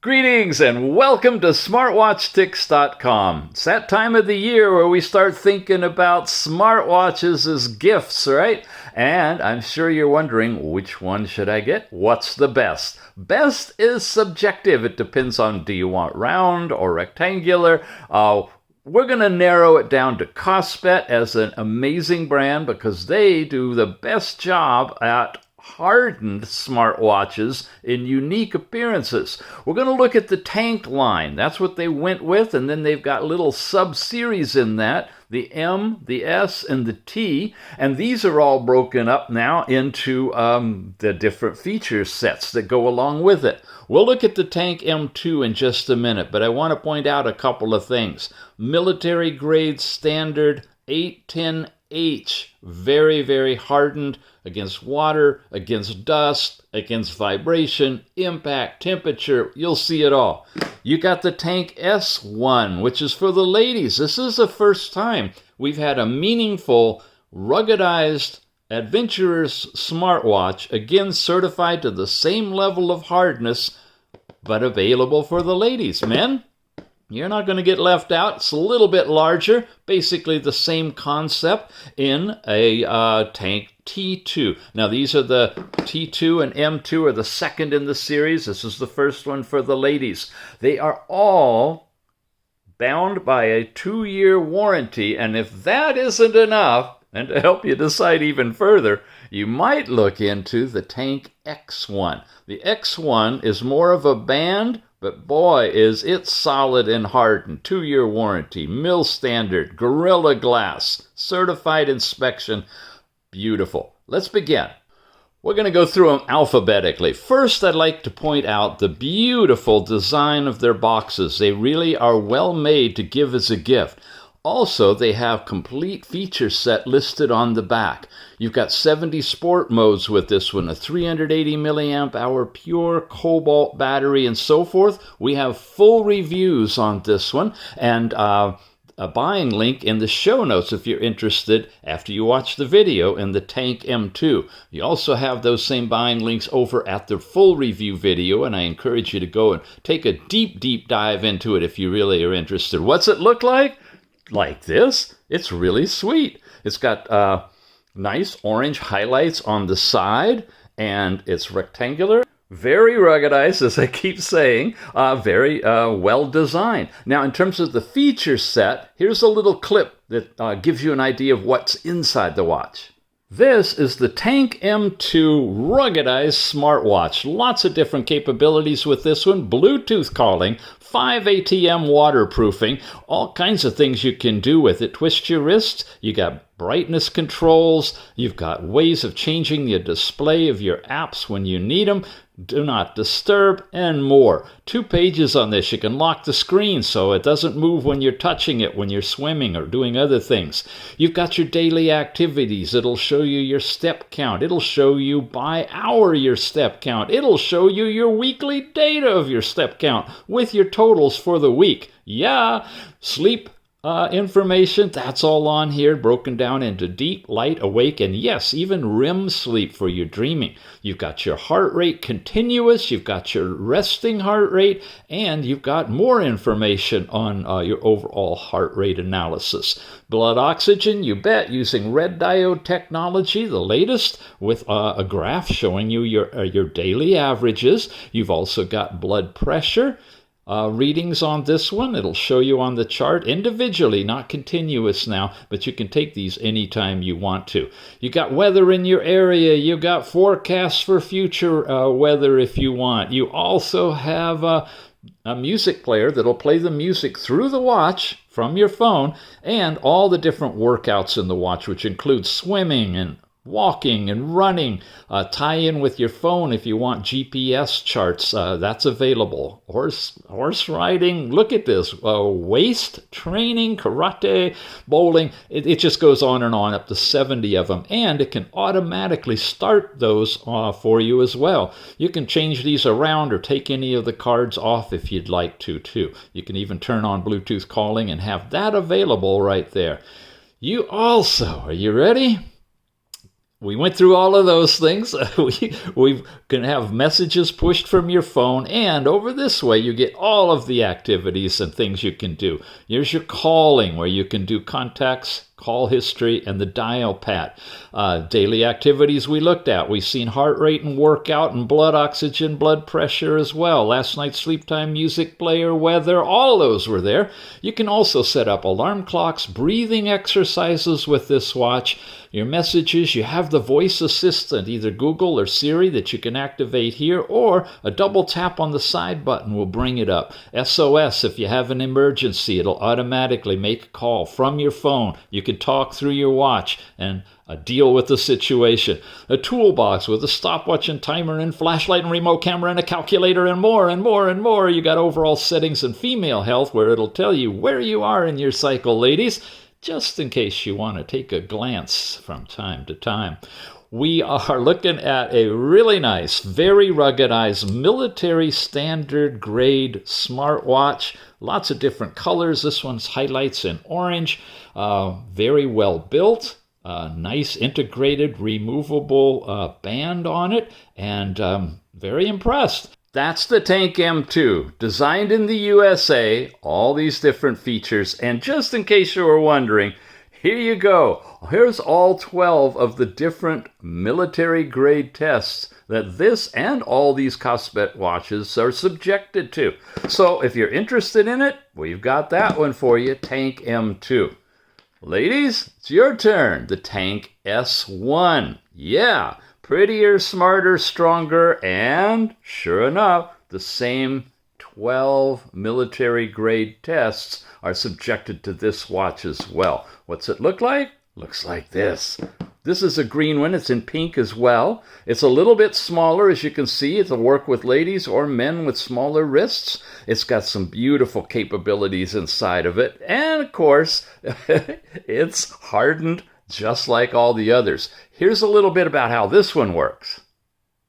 Greetings and welcome to SmartWatchTix.com. It's that time of the year where we start thinking about smartwatches as gifts, right? And I'm sure you're wondering, which one should I get? What's the best? Best is subjective. It depends on, do you want round or rectangular? We're going to narrow it down to Kospet as an amazing brand because they do the best job at hardened smartwatches in unique appearances. We're going to look at the Tank line. That's what they went with, and then they've got little sub-series in that, the M, the S, and the T, and these are all broken up now into the different feature sets that go along with it. We'll look at the Tank M2 in just a minute, but I want to point out a couple of things. Military grade standard 810H, very, very hardened against water, against dust, against vibration, impact, temperature. You'll see it all. You got the Tank S1, which is for the ladies. This is the first time we've had a meaningful, ruggedized, adventurous smartwatch, again certified to the same level of hardness, but available for the ladies. Men, you're not going to get left out. It's a little bit larger, basically the same concept in a Tank T2. Now, these are the T2 and M2 are the second in the series. This is the first one for the ladies. They are all bound by a 2-year warranty, and if that isn't enough, and to help you decide even further, you might look into the Tank X1. The X1 is more of a band, but boy, is it solid and hardened. 2-year warranty, MIL standard, Gorilla Glass, certified inspection. Beautiful. Let's begin. We're going to go through them alphabetically. First, I'd like to point out the beautiful design of their boxes. They really are well made to give as a gift. Also, they have complete feature set listed on the back. You've got 70 sport modes with this one, a 380 milliamp hour pure cobalt battery, and so forth. We have full reviews on this one, and a buying link in the show notes if you're interested after you watch the video in the Tank M2. You also have those same buying links over at the full review video, and I encourage you to go and take a deep dive into it if you really are interested. What's it look like? Like this. It's really sweet. It's got nice orange highlights on the side, and it's rectangular. Very ruggedized, as I keep saying, very well designed. Now, in terms of the feature set, here's a little clip that gives you an idea of what's inside the watch. This is the Tank M2 ruggedized smartwatch. Lots of different capabilities with this one. Bluetooth calling, 5 ATM waterproofing, all kinds of things you can do with it. Twist your wrists, you got brightness controls, you've got ways of changing the display of your apps when you need them, do not disturb, and more. 2 pages on this. You can lock the screen so it doesn't move when you're touching it, when you're swimming or doing other things. You've got your daily activities. It'll show you your step count. It'll show you by hour your step count. It'll show you your weekly data of your step count with your totals for the week. Yeah, sleep information, that's all on here, broken down into deep, light, awake, and yes, even REM sleep for your dreaming. You've got your heart rate continuous, you've got your resting heart rate, and you've got more information on your overall heart rate analysis. Blood oxygen, you bet, using red diode technology, the latest, with a graph showing you your daily averages. You've also got blood pressure readings on this one. It'll show you on the chart individually, not continuous now, but you can take these anytime you want to. You got weather in your area. You got forecasts for future weather if you want. You also have a music player that'll play the music through the watch from your phone, and all the different workouts in the watch, which include swimming and walking and running. Tie in with your phone if you want GPS charts. That's available. Horse riding. Look at this. Waist training, karate, bowling. It just goes on and on, up to 70 of them. And it can automatically start those for you as well. You can change these around or take any of the cards off if you'd like to, too. You can even turn on Bluetooth calling and have that available right there. You also, are you ready? we went through all of those things. We can have messages pushed from your phone, and over this way you get all of the activities and things you can do. Here's your calling, where you can do contacts, call history, and the dial pad. Daily activities we looked at. We've seen heart rate and workout and blood oxygen, blood pressure as well. Last night's sleep time, music player, weather, all those were there. You can also set up alarm clocks, breathing exercises with this watch. Your messages, you have the voice assistant, either Google or Siri, that you can activate here, or a double tap on the side button will bring it up. SOS, if you have an emergency, it'll automatically make a call from your phone. You can talk through your watch and deal with the situation. A toolbox with a stopwatch and timer and flashlight and remote camera and a calculator and more and more and more. You got overall settings and female health, where it'll tell you where you are in your cycle, ladies, just in case you want to take a glance from time to time. We are looking at a really nice, very ruggedized, military standard grade smartwatch. Lots of different colors. This one's highlights in orange. Very well built. Nice integrated removable band on it, and very impressed. That's the Tank M2, designed in the USA, all these different features. And just in case you were wondering, here you go. Here's all 12 of the different military grade tests that this and all these Kospet watches are subjected to. So if you're interested in it, we've got that one for you, Tank M2. Ladies, it's your turn, the Tank S1. Yeah. Prettier, smarter, stronger, and sure enough, the same 12 military-grade tests are subjected to this watch as well. What's it look like? Looks like this. This is a green one. It's in pink as well. It's a little bit smaller, as you can see. It'll work with ladies or men with smaller wrists. It's got some beautiful capabilities inside of it. And, of course, it's hardened just like all the others. Here's a little bit about how this one works.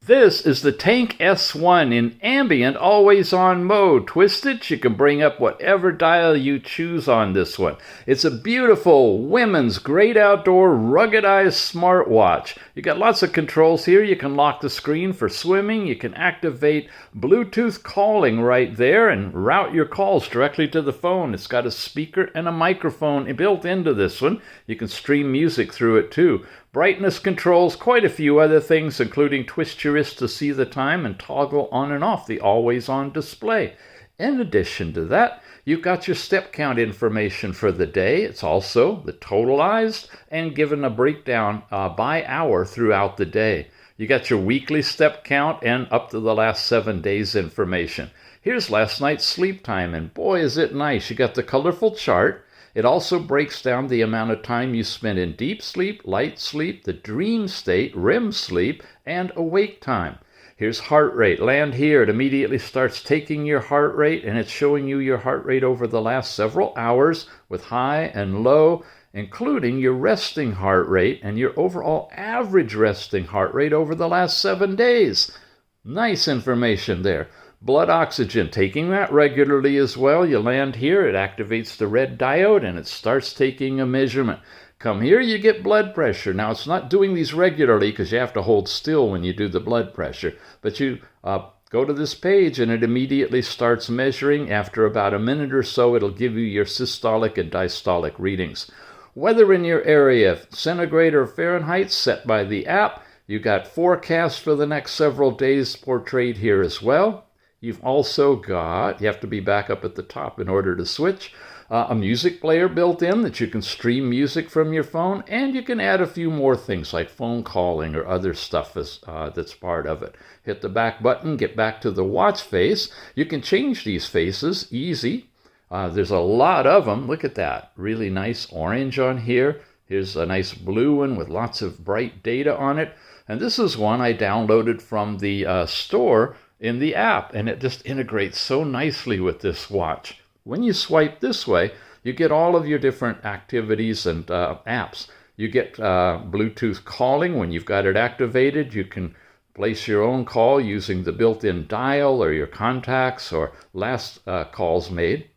This is the Tank S1 in ambient always-on mode. Twist it, you can bring up whatever dial you choose on this one. It's a beautiful women's great outdoor ruggedized smartwatch. You got lots of controls here. You can lock the screen for swimming. You can activate Bluetooth calling right there and route your calls directly to the phone. It's got a speaker and a microphone built into this one. You can stream music through it too. Brightness controls, quite a few other things, including twist your wrist to see the time and toggle on and off the always-on display. In addition to that, you've got your step count information for the day. It's also the totalized and given a breakdown by hour throughout the day. You got your weekly step count and up to the last 7 days information. Here's last night's sleep time, and boy, is it nice. You got the colorful chart. It also breaks down the amount of time you spend in deep sleep, light sleep, the dream state, REM sleep, and awake time. Here's heart rate. Land here. It immediately starts taking your heart rate, and it's showing you your heart rate over the last several hours with high and low, including your resting heart rate and your overall average resting heart rate over the last 7 days. Nice information there. Blood oxygen, taking that regularly as well. You land here, it activates the red diode, and it starts taking a measurement. Come here, you get blood pressure. Now, it's not doing these regularly because you have to hold still when you do the blood pressure. But you go to this page, and it immediately starts measuring. After about a minute or so, it'll give you your systolic and diastolic readings. Weather in your area, centigrade or Fahrenheit, set by the app. You got forecast for the next several days portrayed here as well. You've also got, you have to be back up at the top in order to switch, a music player built in that you can stream music from your phone, and you can add a few more things like phone calling or other stuff that's part of it. Hit the back button, get back to the watch face. You can change these faces, easy. There's a lot of them. Look at that. Really nice orange on here. Here's a nice blue one with lots of bright data on it. And this is one I downloaded from the store in the app, and it just integrates so nicely with this watch. When you swipe this way, you get all of your different activities and apps. You get Bluetooth calling. When you've got it activated, you can place your own call using the built-in dial or your contacts or last calls made.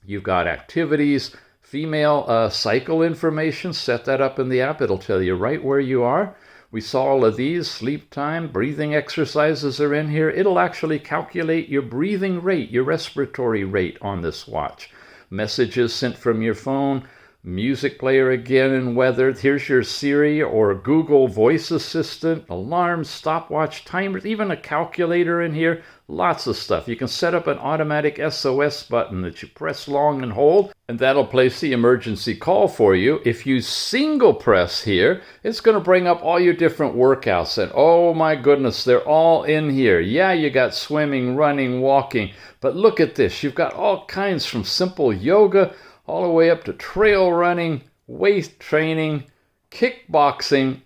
You've got activities, female cycle information. Set that up in the app. It'll tell you right where you are. We saw all of these, sleep time, breathing exercises are in here. It'll actually calculate your breathing rate, your respiratory rate on this watch. Messages sent from your phone, music player again and weather. Here's your Siri or Google voice assistant, alarms, stopwatch, timers, even a calculator in here. Lots of stuff. You can set up an automatic SOS button that you press long and hold, and that'll place the emergency call for you. If you single press here, it's going to bring up all your different workouts. And oh my goodness, they're all in here. Yeah, you got swimming, running, walking, but look at this. You've got all kinds from simple yoga all the way up to trail running, weight training, kickboxing,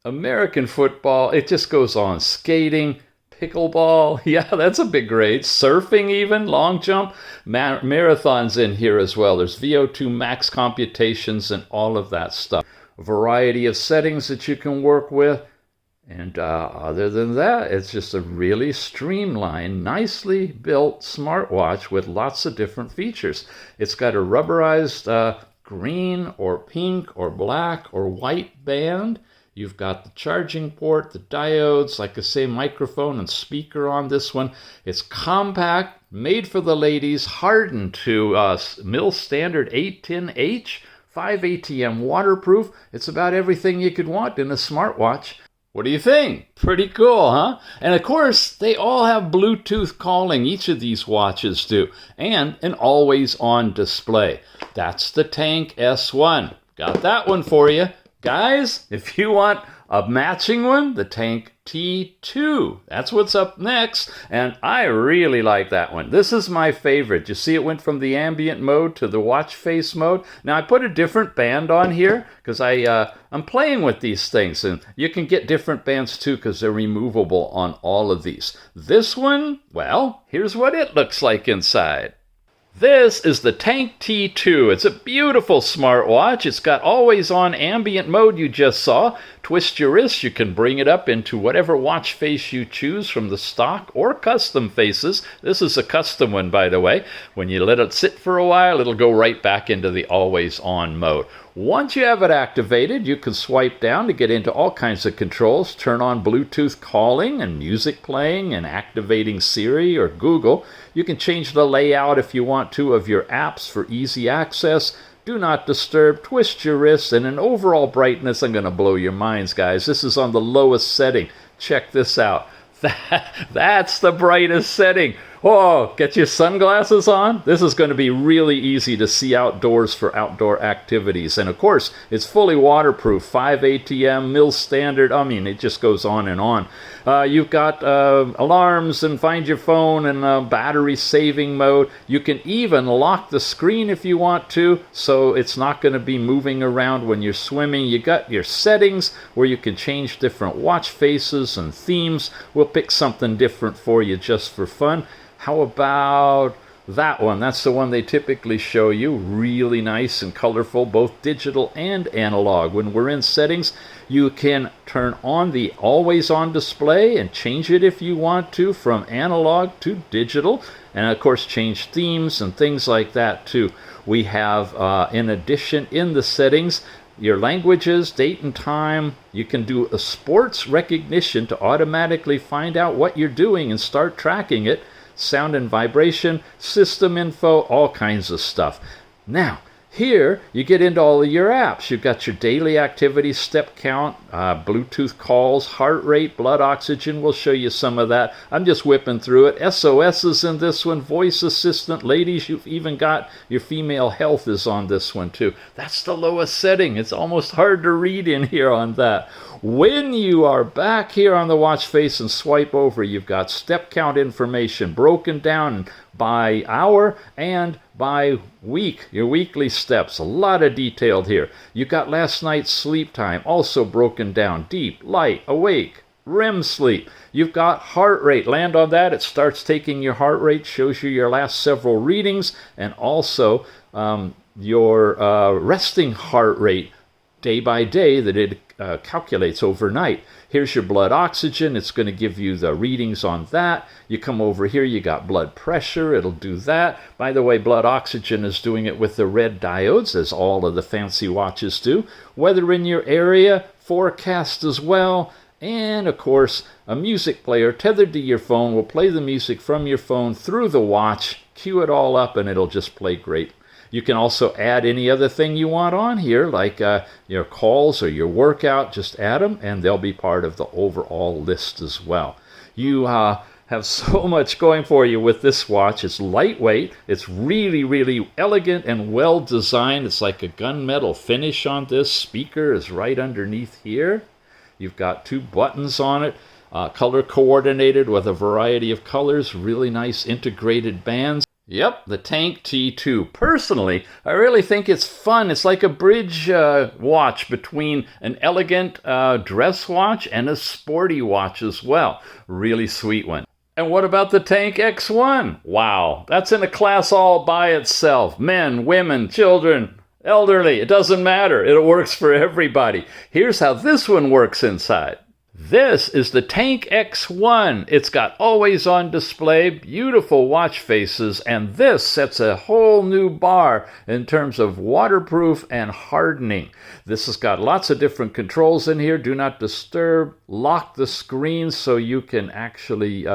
American football. It just goes on. Skating, pickleball. Yeah, that's a big grade. Surfing even, long jump, marathons in here as well. There's VO2 max computations and all of that stuff. A variety of settings that you can work with. And other than that, it's just a really streamlined, nicely built smartwatch with lots of different features. It's got a rubberized green or pink or black or white band. You've got the charging port, the diodes, like I say, microphone and speaker on this one. It's compact, made for the ladies, hardened to MIL-STD 810H, 5 ATM waterproof. It's about everything you could want in a smartwatch. What do you think? Pretty cool, huh? And of course, they all have Bluetooth calling, each of these watches do, and an always-on display. That's the Tank S1. Got that one for you. Guys, if you want a matching one, the Tank T2. That's what's up next, and I really like that one. This is my favorite. You see it went from the ambient mode to the watch face mode. Now I put a different band on here because I'm playing with these things, and you can get different bands too because they're removable on all of these. This one, well, here's what it looks like inside. This is the Tank T2. It's a beautiful smartwatch. It's got always-on ambient mode you just saw. Twist your wrist, you can bring it up into whatever watch face you choose from the stock or custom faces. This is a custom one, by the way. When you let it sit for a while, it'll go right back into the always-on mode. Once you have it activated, you can swipe down to get into all kinds of controls, turn on Bluetooth calling and music playing and activating Siri or Google. You can change the layout if you want to of your apps for easy access. Do not disturb, twist your wrists, and an overall brightness. I'm going to blow your minds, guys. This is on the lowest setting. Check this out. That's the brightest setting. Oh, get your sunglasses on. This is going to be really easy to see outdoors for outdoor activities. And of course, it's fully waterproof, 5 ATM, MIL-STD. I mean, it just goes on and on. You've got alarms and find your phone and battery saving mode. You can even lock the screen if you want to, so it's not going to be moving around when you're swimming. You got your settings where you can change different watch faces and themes. We'll pick something different for you just for fun. How about that one? That's the one they typically show you. Really nice and colorful, both digital and analog. When we're in settings, you can turn on the always-on display and change it if you want to from analog to digital. And of course, change themes and things like that too. We have, in addition, in the settings, your languages, date and time. You can do a sports recognition to automatically find out what you're doing and start tracking it. Sound and vibration, system info, all kinds of stuff. Now, here you get into all of your apps. You've got your daily activity, step count, Bluetooth calls, heart rate, blood oxygen. We'll show you some of that. I'm just whipping through it. SOS is in this one, voice assistant. Ladies, you've even got your female health is on this one too. That's the lowest setting. It's almost hard to read in here on that. When you are back here on the watch face and swipe over, you've got step count information broken down by hour and by week, your weekly steps. A lot of detailed here. You've got last night's sleep time also broken down. Deep, light, awake, REM sleep. You've got heart rate. Land on that. It starts taking your heart rate, shows you your last several readings, and also your resting heart rate day by day that it calculates overnight. Here's your blood oxygen. It's going to give you the readings on that. You come over here, you got blood pressure. It'll do that. By the way, blood oxygen is doing it with the red diodes, as all of the fancy watches do. Weather in your area, forecast as well, and of course a music player tethered to your phone will play the music from your phone through the watch, cue it all up, and it'll just play great. You can also add any other thing you want on here, like your calls or your workout. Just add them, and they'll be part of the overall list as well. You have so much going for you with this watch. It's lightweight. It's really, really elegant and well designed. It's like a gunmetal finish on this. Speaker is right underneath here. You've got 2 buttons on it, color coordinated with a variety of colors. Really nice integrated bands. Yep, the Tank T2. Personally, I really think it's fun. It's like a bridge watch between an elegant dress watch and a sporty watch as well. Really sweet one. And what about the Tank X1? Wow, that's in a class all by itself. Men, women, children, elderly, it doesn't matter. It works for everybody. Here's how this one works inside. This is the Tank X1. It's got always-on display, beautiful watch faces, and this sets a whole new bar in terms of waterproof and hardening. This has got lots of different controls in here. Do not disturb, lock the screen so you can actually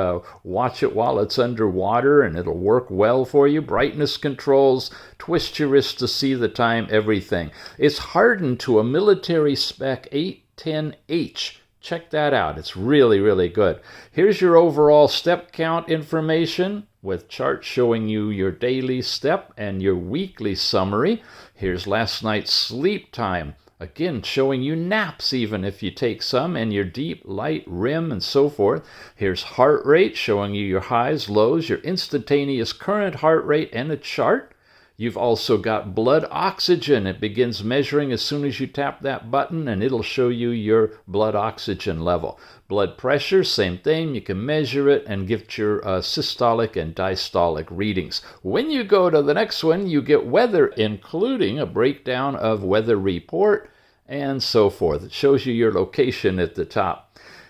watch it while it's underwater, and it'll work well for you. Brightness controls, twist your wrist to see the time, everything. It's hardened to a military spec 810H. Check that out. It's really, really good. Here's your overall step count information with charts showing you your daily step and your weekly summary. Here's last night's sleep time. Again, showing you naps even if you take some, and your deep, light, REM, and so forth. Here's heart rate showing you your highs, lows, your instantaneous current heart rate, and a chart. You've also got blood oxygen. It begins measuring as soon as you tap that button, and it'll show you your blood oxygen level. Blood pressure, same thing. You can measure it and get your systolic and diastolic readings. When you go to the next one, you get weather, including a breakdown of weather report and so forth. It shows you your location at the top.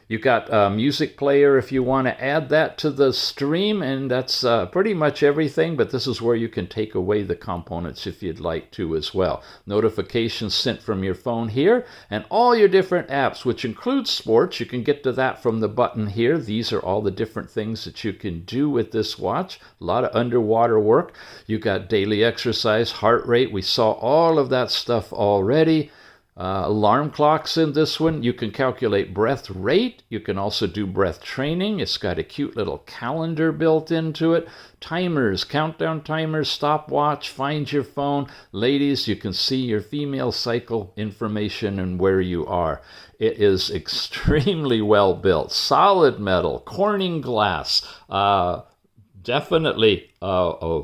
You've got a music player if you want to add that to the stream, and that's pretty much everything, but this is where you can take away the components if you'd like to as well. Notifications sent from your phone here, and all your different apps, which includes sports. You can get to that from the button here. These are all the different things that you can do with this watch. A lot of underwater work. You've got daily exercise, heart rate. We saw all of that stuff already. Alarm clocks in this one. You can calculate breath rate. You can also do breath training. It's got a cute little calendar built into it. Timers, countdown timers, stopwatch, find your phone. Ladies, you can see your female cycle information and where you are. It is extremely well built. Solid metal, Corning glass, definitely a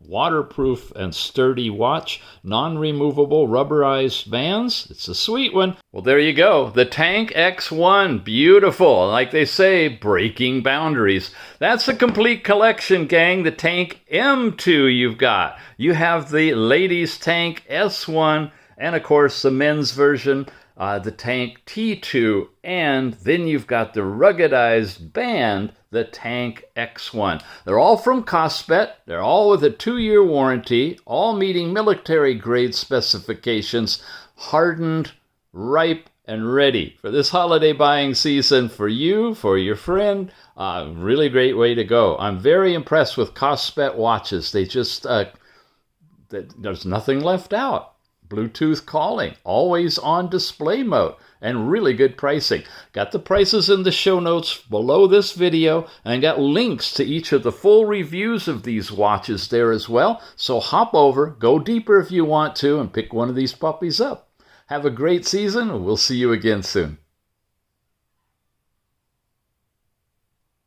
waterproof and sturdy watch, non-removable rubberized bands. It's a sweet one. Well, there you go. The Tank X1. Beautiful. Like they say, breaking boundaries. That's a complete collection, gang. The Tank M2 you've got. You have the ladies' Tank S1, and of course the men's version, the Tank T2, and then you've got the ruggedized band, the Tank X1. They're all from Kospet. They're all with a 2-year warranty, all meeting military-grade specifications, hardened, ripe, and ready for this holiday buying season for you, for your friend. Really great way to go. I'm very impressed with Kospet watches. They just, there's nothing left out. Bluetooth calling, always on display mode, and really good pricing. Got the prices in the show notes below this video, and got links to each of the full reviews of these watches there as well. So hop over, go deeper if you want to, and pick one of these puppies up. Have a great season, and we'll see you again soon.